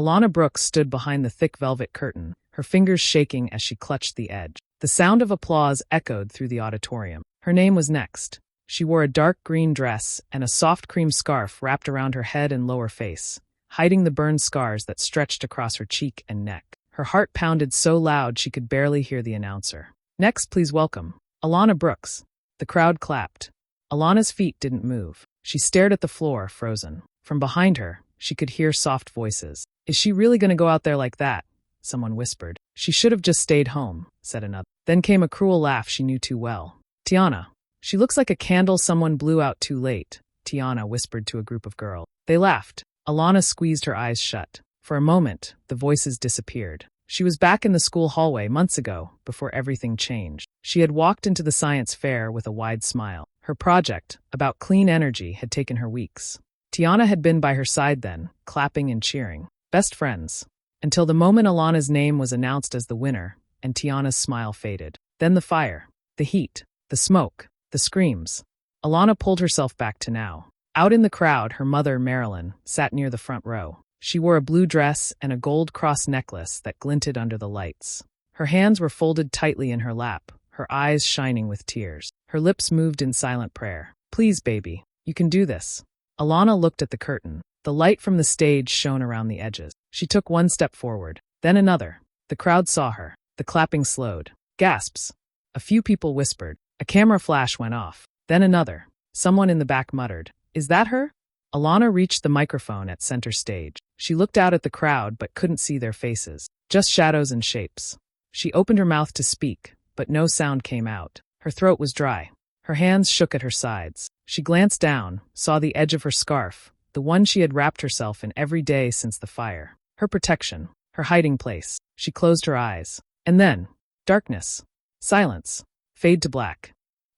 Alana Brooks stood behind the thick velvet curtain, her fingers shaking as she clutched the edge. The sound of applause echoed through the auditorium. Her name was next. She wore a dark green dress and a soft cream scarf wrapped around her head and lower face, hiding the burned scars that stretched across her cheek and neck. Her heart pounded so loud she could barely hear the announcer. Next, please welcome Alana Brooks. The crowd clapped. Alana's feet didn't move. She stared at the floor, frozen. From behind her, she could hear soft voices. Is she really going to go out there like that? Someone whispered. She should have just stayed home, said another. Then came a cruel laugh she knew too well. Tiana. She looks like a candle someone blew out too late, Tiana whispered to a group of girls. They laughed. Alana squeezed her eyes shut. For a moment, the voices disappeared. She was back in the school hallway months ago, before everything changed. She had walked into the science fair with a wide smile. Her project, about clean energy, had taken her weeks. Tiana had been by her side then, clapping and cheering. Best friends. Until the moment Alana's name was announced as the winner, and Tiana's smile faded. Then the fire, the heat, the smoke, the screams. Alana pulled herself back to now. Out in the crowd, her mother, Marilyn, sat near the front row. She wore a blue dress and a gold cross necklace that glinted under the lights. Her hands were folded tightly in her lap, her eyes shining with tears. Her lips moved in silent prayer. Please, baby, you can do this. Alana looked at the curtain. The light from the stage shone around the edges. She took one step forward, then another. The crowd saw her. The clapping slowed. Gasps. A few people whispered. A camera flash went off. Then another. Someone in the back muttered, "Is that her?" Alana reached the microphone at center stage. She looked out at the crowd but couldn't see their faces, just shadows and shapes. She opened her mouth to speak, but no sound came out. Her throat was dry. Her hands shook at her sides. She glanced down, saw the edge of her scarf, the one she had wrapped herself in every day since the fire. Her protection, her hiding place. She closed her eyes. And then, darkness, silence, fade to black.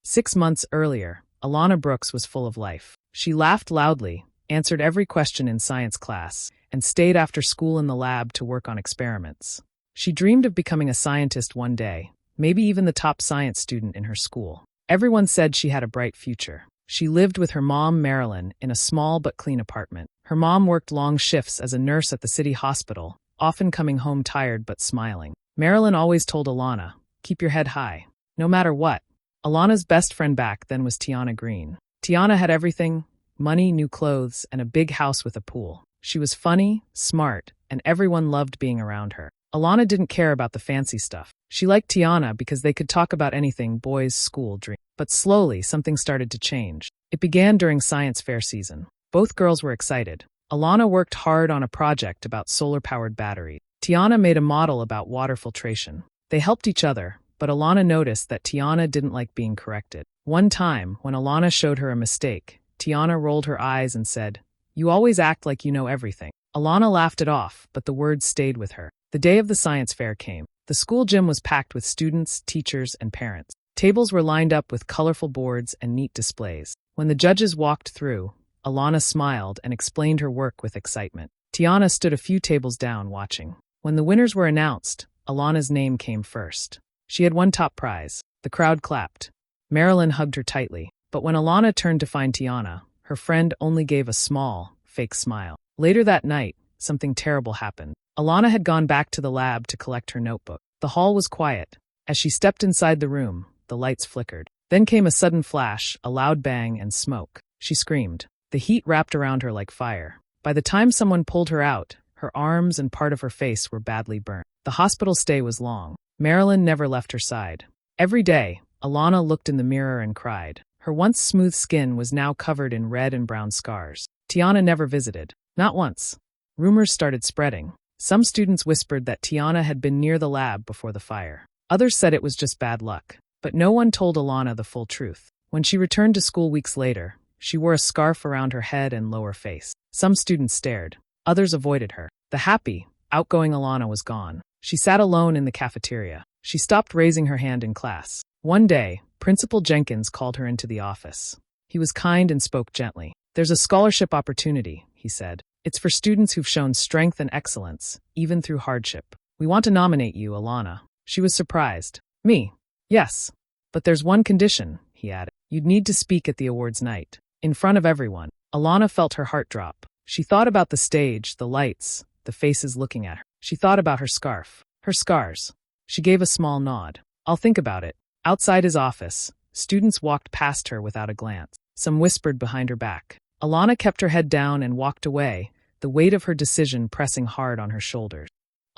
6 months earlier, Alana Brooks was full of life. She laughed loudly, answered every question in science class, and stayed after school in the lab to work on experiments. She dreamed of becoming a scientist one day, maybe even the top science student in her school. Everyone said she had a bright future. She lived with her mom, Marilyn, in a small but clean apartment. Her mom worked long shifts as a nurse at the city hospital, often coming home tired but smiling. Marilyn always told Alana, "Keep your head high, no matter what." Alana's best friend back then was Tiana Green. Tiana had everything: money, new clothes, and a big house with a pool. She was funny, smart, and everyone loved being around her. Alana didn't care about the fancy stuff. She liked Tiana because they could talk about anything boys' school dream. But slowly, something started to change. It began during science fair season. Both girls were excited. Alana worked hard on a project about solar-powered batteries. Tiana made a model about water filtration. They helped each other, but Alana noticed that Tiana didn't like being corrected. One time, when Alana showed her a mistake, Tiana rolled her eyes and said, "You always act like you know everything." Alana laughed it off, but the words stayed with her. The day of the science fair came. The school gym was packed with students, teachers, and parents. Tables were lined up with colorful boards and neat displays. When the judges walked through, Alana smiled and explained her work with excitement. Tiana stood a few tables down watching. When the winners were announced, Alana's name came first. She had won top prize. The crowd clapped. Marilyn hugged her tightly. But when Alana turned to find Tiana, her friend only gave a small, fake smile. Later that night, something terrible happened. Alana had gone back to the lab to collect her notebook. The hall was quiet. As she stepped inside the room, the lights flickered. Then came a sudden flash, a loud bang, and smoke. She screamed. The heat wrapped around her like fire. By the time someone pulled her out, her arms and part of her face were badly burnt. The hospital stay was long. Marilyn never left her side. Every day, Alana looked in the mirror and cried. Her once smooth skin was now covered in red and brown scars. Tiana never visited. Not once. Rumors started spreading. Some students whispered that Tiana had been near the lab before the fire. Others said it was just bad luck. But no one told Alana the full truth. When she returned to school weeks later, she wore a scarf around her head and lower face. Some students stared. Others avoided her. The happy, outgoing Alana was gone. She sat alone in the cafeteria. She stopped raising her hand in class. One day, Principal Jenkins called her into the office. He was kind and spoke gently. "There's a scholarship opportunity," he said. "It's for students who've shown strength and excellence, even through hardship. We want to nominate you, Alana." She was surprised. "Me? Yes. But there's one condition," he added. "You'd need to speak at the awards night, in front of everyone." Alana felt her heart drop. She thought about the stage, the lights, the faces looking at her. She thought about her scarf, her scars. She gave a small nod. I'll think about it. Outside his office, students walked past her without a glance. Some whispered behind her back. Alana kept her head down and walked away, the weight of her decision pressing hard on her shoulders.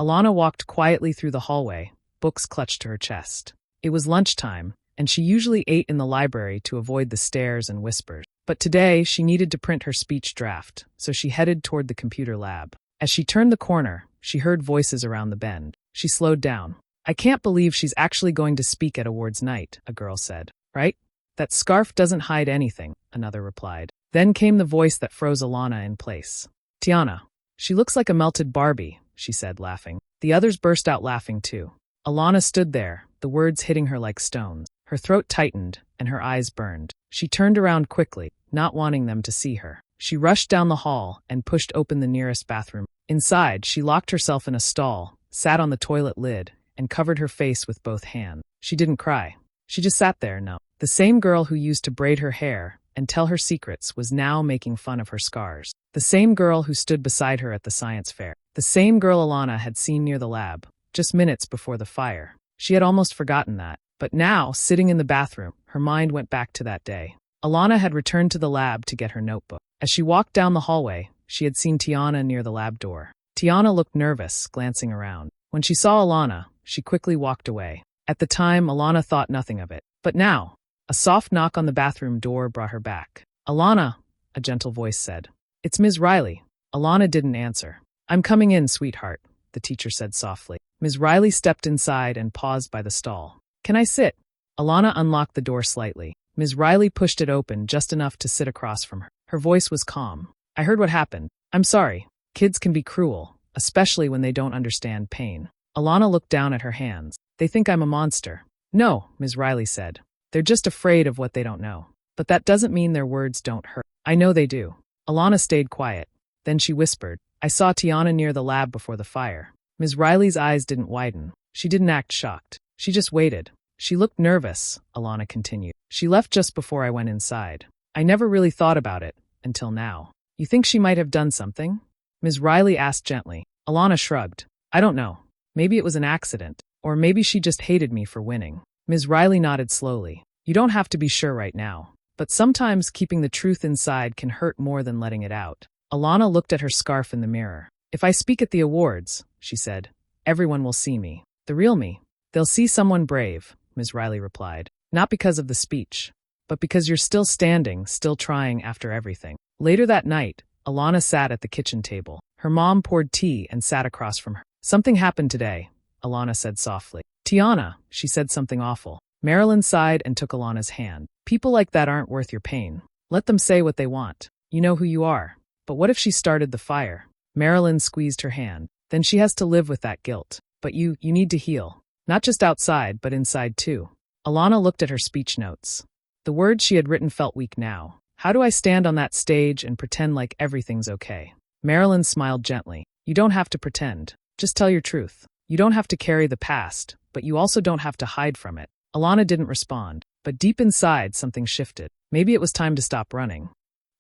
Alana walked quietly through the hallway, books clutched to her chest. It was lunchtime, and she usually ate in the library to avoid the stares and whispers. But today, she needed to print her speech draft, so she headed toward the computer lab. As she turned the corner, she heard voices around the bend. She slowed down. I can't believe she's actually going to speak at awards night, a girl said. Right? That scarf doesn't hide anything, another replied. Then came the voice that froze Alana in place. Tiana. She looks like a melted Barbie, she said, laughing. The others burst out laughing too. Alana stood there, the words hitting her like stones. Her throat tightened, and her eyes burned. She turned around quickly, not wanting them to see her. She rushed down the hall and pushed open the nearest bathroom. Inside, she locked herself in a stall, sat on the toilet lid, and covered her face with both hands. She didn't cry. She just sat there, numb. The same girl who used to braid her hair and tell her secrets was now making fun of her scars. The same girl who stood beside her at the science fair. The same girl Alana had seen near the lab, just minutes before the fire. She had almost forgotten that. But now, sitting in the bathroom, her mind went back to that day. Alana had returned to the lab to get her notebook. As she walked down the hallway, she had seen Tiana near the lab door. Tiana looked nervous, glancing around. When she saw Alana, she quickly walked away. At the time, Alana thought nothing of it. But now, a soft knock on the bathroom door brought her back. Alana, a gentle voice said. It's Ms. Riley. Alana didn't answer. I'm coming in, sweetheart, the teacher said softly. Ms. Riley stepped inside and paused by the stall. Can I sit? Alana unlocked the door slightly. Ms. Riley pushed it open just enough to sit across from her. Her voice was calm. I heard what happened. I'm sorry. Kids can be cruel, especially when they don't understand pain. Alana looked down at her hands. They think I'm a monster. No, Ms. Riley said. They're just afraid of what they don't know. But that doesn't mean their words don't hurt. I know they do. Alana stayed quiet. Then she whispered, I saw Tiana near the lab before the fire. Ms. Riley's eyes didn't widen. She didn't act shocked. She just waited. She looked nervous, Alana continued. She left just before I went inside. I never really thought about it, until now. You think she might have done something? Ms. Riley asked gently. Alana shrugged. I don't know. Maybe it was an accident. Or maybe she just hated me for winning. Ms. Riley nodded slowly. You don't have to be sure right now. But sometimes keeping the truth inside can hurt more than letting it out. Alana looked at her scarf in the mirror. If I speak at the awards, she said, everyone will see me. The real me. They'll see someone brave, Ms. Riley replied. Not because of the speech, but because you're still standing, still trying after everything. Later that night, Alana sat at the kitchen table. Her mom poured tea and sat across from her. Something happened today, Alana said softly. Tiana, she said something awful. Marilyn sighed and took Alana's hand. People like that aren't worth your pain. Let them say what they want. You know who you are. But what if she started the fire? Marilyn squeezed her hand. Then she has to live with that guilt. But you need to heal. Not just outside, but inside too. Alana looked at her speech notes. The words she had written felt weak now. How do I stand on that stage and pretend like everything's okay? Marilyn smiled gently. You don't have to pretend. Just tell your truth. You don't have to carry the past, but you also don't have to hide from it. Alana didn't respond, but deep inside something shifted. Maybe it was time to stop running.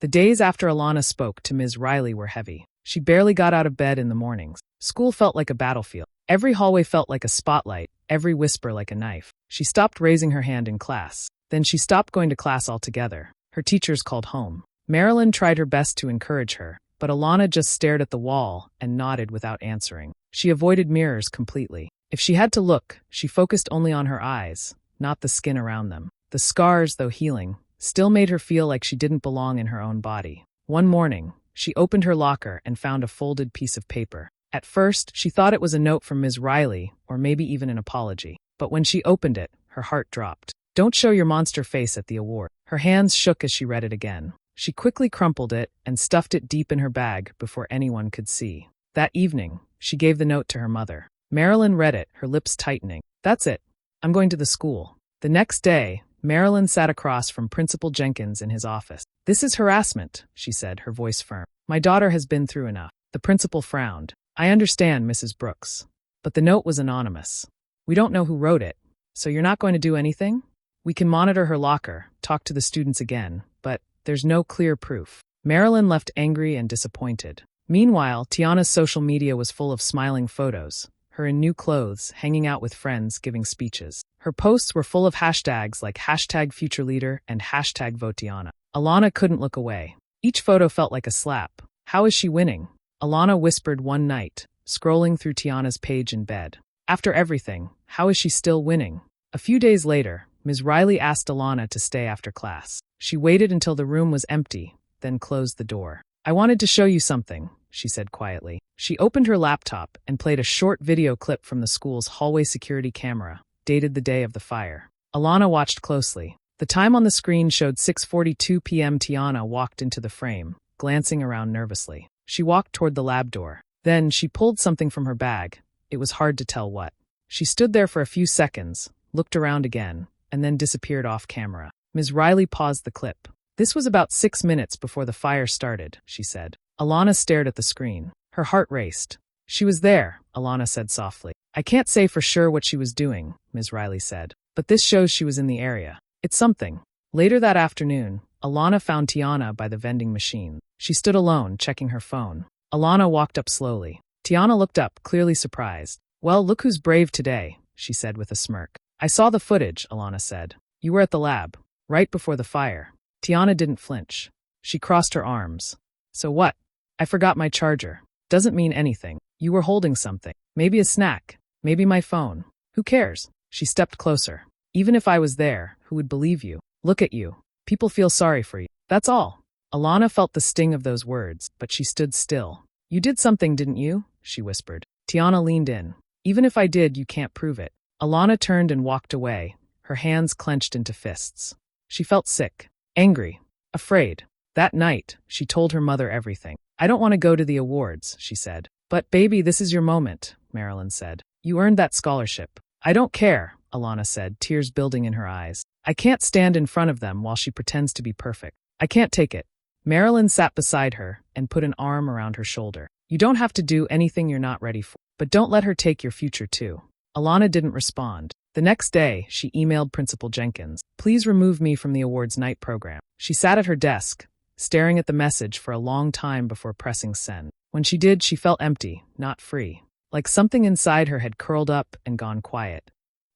The days after Alana spoke to Ms. Riley were heavy. She barely got out of bed in the mornings. School felt like a battlefield. Every hallway felt like a spotlight, every whisper like a knife. She stopped raising her hand in class. Then she stopped going to class altogether. Her teachers called home. Marilyn tried her best to encourage her, but Alana just stared at the wall and nodded without answering. She avoided mirrors completely. If she had to look, she focused only on her eyes, not the skin around them. The scars, though healing, still made her feel like she didn't belong in her own body. One morning, she opened her locker and found a folded piece of paper. At first, she thought it was a note from Ms. Riley, or maybe even an apology. But when she opened it, her heart dropped. Don't show your monster face at the award. Her hands shook as she read it again. She quickly crumpled it and stuffed it deep in her bag before anyone could see. That evening, she gave the note to her mother. Marilyn read it, her lips tightening. That's it. I'm going to the school. The next day, Marilyn sat across from Principal Jenkins in his office. This is harassment, she said, her voice firm. My daughter has been through enough. The principal frowned. I understand, Mrs. Brooks. But the note was anonymous. We don't know who wrote it. So you're not going to do anything? We can monitor her locker, talk to the students again, but there's no clear proof. Marilyn left angry and disappointed. Meanwhile, Tiana's social media was full of smiling photos, her in new clothes, hanging out with friends, giving speeches. Her posts were full of hashtags like #FutureLeader and #VoteTiana. Alana couldn't look away. Each photo felt like a slap. How is she winning? Alana whispered one night, scrolling through Tiana's page in bed. After everything, how is she still winning? A few days later, Ms. Riley asked Alana to stay after class. She waited until the room was empty, then closed the door. I wanted to show you something, she said quietly. She opened her laptop and played a short video clip from the school's hallway security camera, dated the day of the fire. Alana watched closely. The time on the screen showed 6:42 p.m. Tiana walked into the frame, glancing around nervously. She walked toward the lab door. Then she pulled something from her bag. It was hard to tell what. She stood there for a few seconds, looked around again, and then disappeared off camera. Ms. Riley paused the clip. This was about 6 minutes before the fire started, she said. Alana stared at the screen. Her heart raced. She was there, Alana said softly. I can't say for sure what she was doing, Ms. Riley said, but this shows she was in the area. It's something. Later that afternoon, Alana found Tiana by the vending machine. She stood alone, checking her phone. Alana walked up slowly. Tiana looked up, clearly surprised. Well, look who's brave today, she said with a smirk. I saw the footage, Alana said. You were at the lab, right before the fire. Tiana didn't flinch. She crossed her arms. So what? I forgot my charger. Doesn't mean anything. You were holding something. Maybe a snack. Maybe my phone. Who cares? She stepped closer. Even if I was there, who would believe you? Look at you. People feel sorry for you. That's all. Alana felt the sting of those words, but she stood still. You did something, didn't you? She whispered. Tiana leaned in. Even if I did, you can't prove it. Alana turned and walked away, her hands clenched into fists. She felt sick, angry, afraid. That night, she told her mother everything. I don't want to go to the awards, she said. But baby, this is your moment, Marilyn said. You earned that scholarship. I don't care, Alana said, tears building in her eyes. I can't stand in front of them while she pretends to be perfect. I can't take it. Marilyn sat beside her and put an arm around her shoulder. You don't have to do anything you're not ready for, but don't let her take your future too. Alana didn't respond. The next day, she emailed Principal Jenkins. Please remove me from the awards night program. She sat at her desk, staring at the message for a long time before pressing send. When she did, she felt empty, not free. Like something inside her had curled up and gone quiet.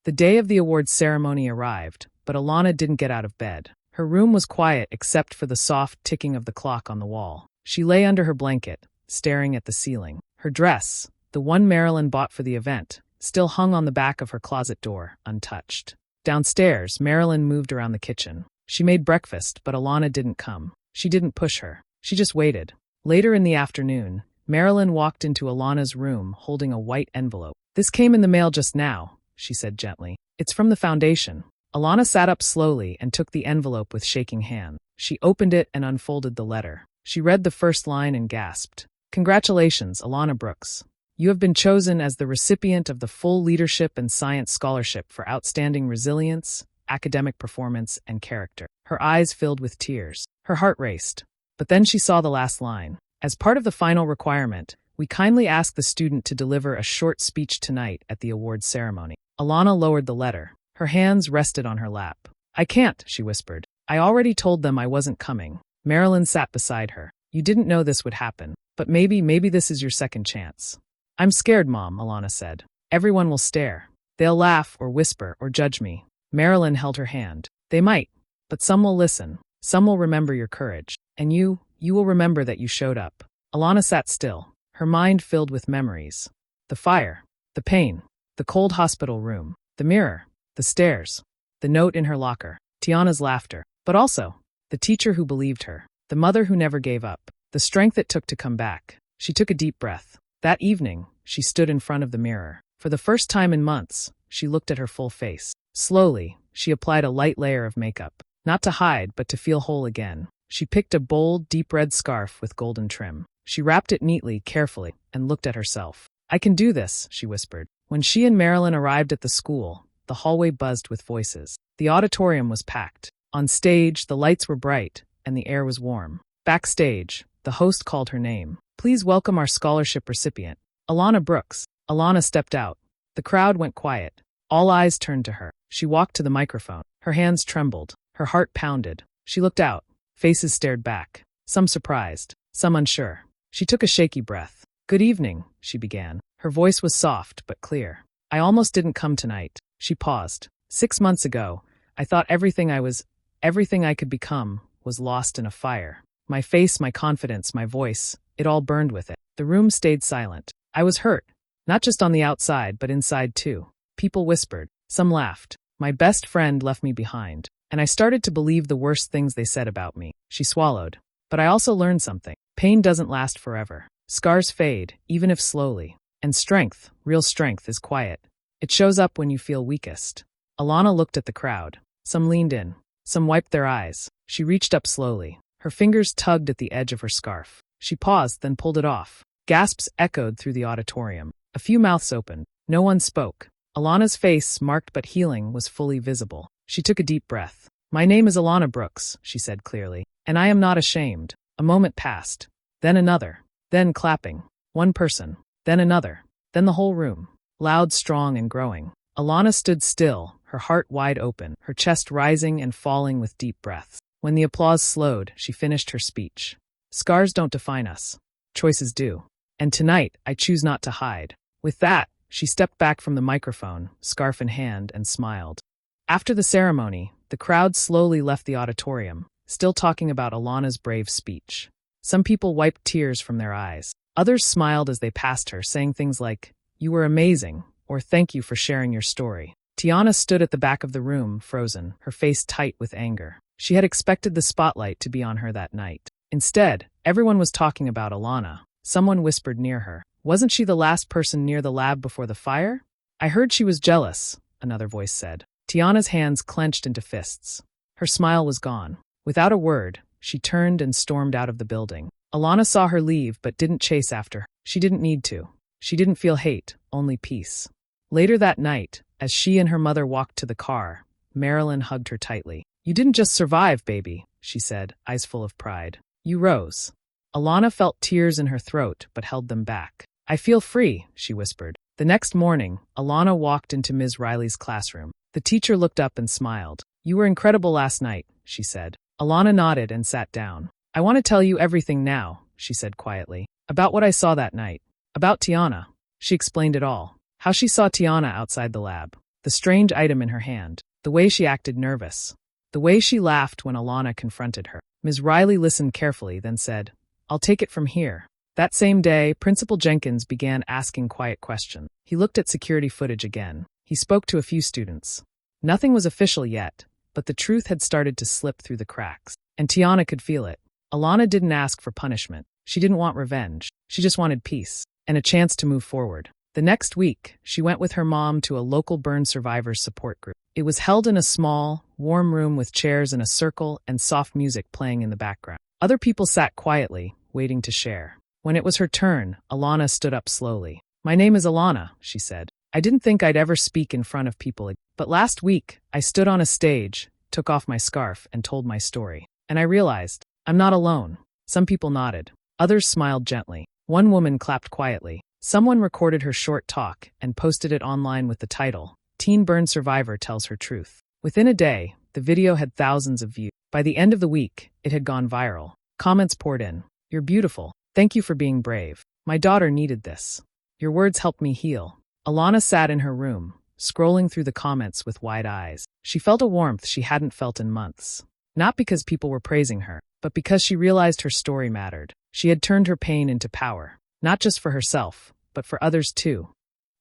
The day of the awards ceremony arrived, but Alana didn't get out of bed. Her room was quiet except for the soft ticking of the clock on the wall. She lay under her blanket, staring at the ceiling. Her dress, the one Marilyn bought for the event, still hung on the back of her closet door, untouched. Downstairs, Marilyn moved around the kitchen. She made breakfast, but Alana didn't come. She didn't push her. She just waited. Later in the afternoon, Marilyn walked into Alana's room holding a white envelope. This came in the mail just now, she said gently. It's from the foundation. Alana sat up slowly and took the envelope with shaking hand. She opened it and unfolded the letter. She read the first line and gasped. Congratulations, Alana Brooks. You have been chosen as the recipient of the full Leadership and Science Scholarship for outstanding resilience, academic performance, and character. Her eyes filled with tears. Her heart raced. But then she saw the last line. As part of the final requirement, we kindly ask the student to deliver a short speech tonight at the awards ceremony. Alana lowered the letter. Her hands rested on her lap. I can't, she whispered. I already told them I wasn't coming. Marilyn sat beside her. You didn't know this would happen, but maybe this is your second chance. I'm scared, Mom, Alana said. Everyone will stare. They'll laugh or whisper or judge me. Marilyn held her hand. They might, but some will listen. Some will remember your courage. And you will remember that you showed up. Alana sat still, her mind filled with memories. The fire, the pain, the cold hospital room, the mirror, the stairs, the note in her locker, Tiana's laughter, but also the teacher who believed her, the mother who never gave up, the strength it took to come back. She took a deep breath. That evening, she stood in front of the mirror. For the first time in months, she looked at her full face. Slowly, she applied a light layer of makeup, not to hide, but to feel whole again. She picked a bold, deep red scarf with golden trim. She wrapped it neatly, carefully, and looked at herself. I can do this, she whispered. When she and Marilyn arrived at the school, the hallway buzzed with voices. The auditorium was packed. On stage, the lights were bright, and the air was warm. Backstage, the host called her name. Please welcome our scholarship recipient, Alana Brooks. Alana stepped out. The crowd went quiet. All eyes turned to her. She walked to the microphone. Her hands trembled. Her heart pounded. She looked out. Faces stared back. Some surprised. Some unsure. She took a shaky breath. "Good evening," she began. Her voice was soft but clear. "I almost didn't come tonight." She paused. 6 months ago, I thought everything I could become, was lost in a fire. My face, my confidence, my voice, it all burned with it. The room stayed silent. I was hurt. Not just on the outside, but inside too. People whispered. Some laughed. My best friend left me behind. And I started to believe the worst things they said about me. She swallowed. But I also learned something. Pain doesn't last forever. Scars fade, even if slowly. And strength, real strength, is quiet. It shows up when you feel weakest. Alana looked at the crowd. Some leaned in. Some wiped their eyes. She reached up slowly. Her fingers tugged at the edge of her scarf. She paused, then pulled it off. Gasps echoed through the auditorium. A few mouths opened. No one spoke. Alana's face, marked but healing, was fully visible. She took a deep breath. "My name is Alana Brooks," she said clearly, "and I am not ashamed." A moment passed. Then another. Then clapping. One person. Then another. Then the whole room. Loud, strong, and growing. Alana stood still, her heart wide open, her chest rising and falling with deep breaths. When the applause slowed, she finished her speech. "Scars don't define us. Choices do. And tonight, I choose not to hide." With that, she stepped back from the microphone, scarf in hand, and smiled. After the ceremony, the crowd slowly left the auditorium, still talking about Alana's brave speech. Some people wiped tears from their eyes. Others smiled as they passed her, saying things like, "You were amazing," or "Thank you for sharing your story." Tiana stood at the back of the room, frozen, her face tight with anger. She had expected the spotlight to be on her that night. Instead, everyone was talking about Alana. Someone whispered near her. "Wasn't she the last person near the lab before the fire?" "I heard she was jealous," another voice said. Tiana's hands clenched into fists. Her smile was gone. Without a word, she turned and stormed out of the building. Alana saw her leave but didn't chase after her. She didn't need to. She didn't feel hate, only peace. Later that night, as she and her mother walked to the car, Marilyn hugged her tightly. "You didn't just survive, baby," she said, eyes full of pride. "You rose." Alana felt tears in her throat but held them back. "I feel free," she whispered. The next morning, Alana walked into Ms. Riley's classroom. The teacher looked up and smiled. "You were incredible last night," she said. Alana nodded and sat down. "I want to tell you everything now," she said quietly. "About what I saw that night. About Tiana." She explained it all. How she saw Tiana outside the lab. The strange item in her hand. The way she acted nervous. The way she laughed when Alana confronted her. Ms. Riley listened carefully, then said, "I'll take it from here." That same day, Principal Jenkins began asking quiet questions. He looked at security footage again. He spoke to a few students. Nothing was official yet, but the truth had started to slip through the cracks. And Tiana could feel it. Alana didn't ask for punishment. She didn't want revenge. She just wanted peace. And a chance to move forward. The next week, she went with her mom to a local burn survivors support group. It was held in a small, warm room with chairs in a circle and soft music playing in the background. Other people sat quietly, waiting to share. When it was her turn, Alana stood up slowly. "My name is Alana," she said. "I didn't think I'd ever speak in front of people again. But last week, I stood on a stage, took off my scarf, and told my story. And I realized, I'm not alone." Some people nodded. Others smiled gently. One woman clapped quietly. Someone recorded her short talk and posted it online with the title, "Teen Burn Survivor Tells Her Truth." Within a day, the video had thousands of views. By the end of the week, it had gone viral. Comments poured in. "You're beautiful. Thank you for being brave. My daughter needed this. Your words helped me heal." Alana sat in her room, scrolling through the comments with wide eyes. She felt a warmth she hadn't felt in months. Not because people were praising her, but because she realized her story mattered. She had turned her pain into power. Not just for herself, but for others too.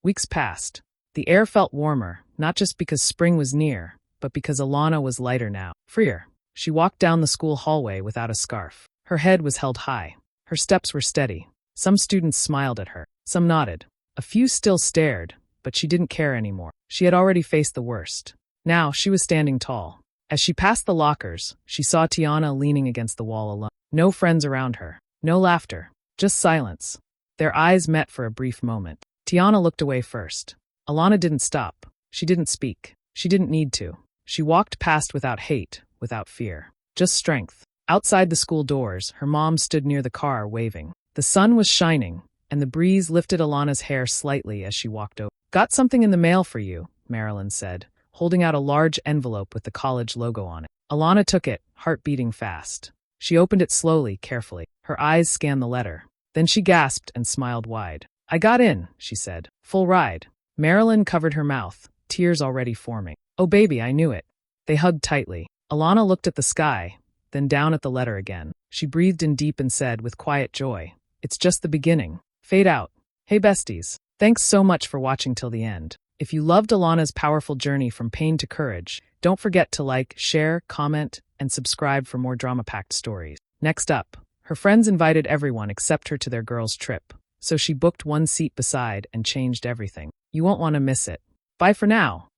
Weeks passed. The air felt warmer, not just because spring was near, but because Alana was lighter now, freer. She walked down the school hallway without a scarf. Her head was held high. Her steps were steady. Some students smiled at her. Some nodded. A few still stared, but she didn't care anymore. She had already faced the worst. Now she was standing tall. As she passed the lockers, she saw Tiana leaning against the wall alone. No friends around her. No laughter. Just silence. Their eyes met for a brief moment. Tiana looked away first. Alana didn't stop. She didn't speak. She didn't need to. She walked past without hate, without fear. Just strength. Outside the school doors, her mom stood near the car, waving. The sun was shining, and the breeze lifted Alana's hair slightly as she walked over. "Got something in the mail for you," Marilyn said, holding out a large envelope with the college logo on it. Alana took it, heart beating fast. She opened it slowly, carefully. Her eyes scanned the letter. Then she gasped and smiled wide. I got in, she said. Full ride. Marilyn covered her mouth, tears already forming. Oh baby, I knew it. They hugged tightly. Alana looked at the sky, then down at the letter again. She breathed in deep and said with quiet joy, it's just the beginning. Fade out. Hey besties. Thanks so much for watching till the end. If you loved Alana's powerful journey from pain to courage, don't forget to like, share, comment, and subscribe for more drama-packed stories. Next up, her friends invited everyone except her to their girls' trip, so she booked one seat beside and changed everything. You won't want to miss it. Bye for now.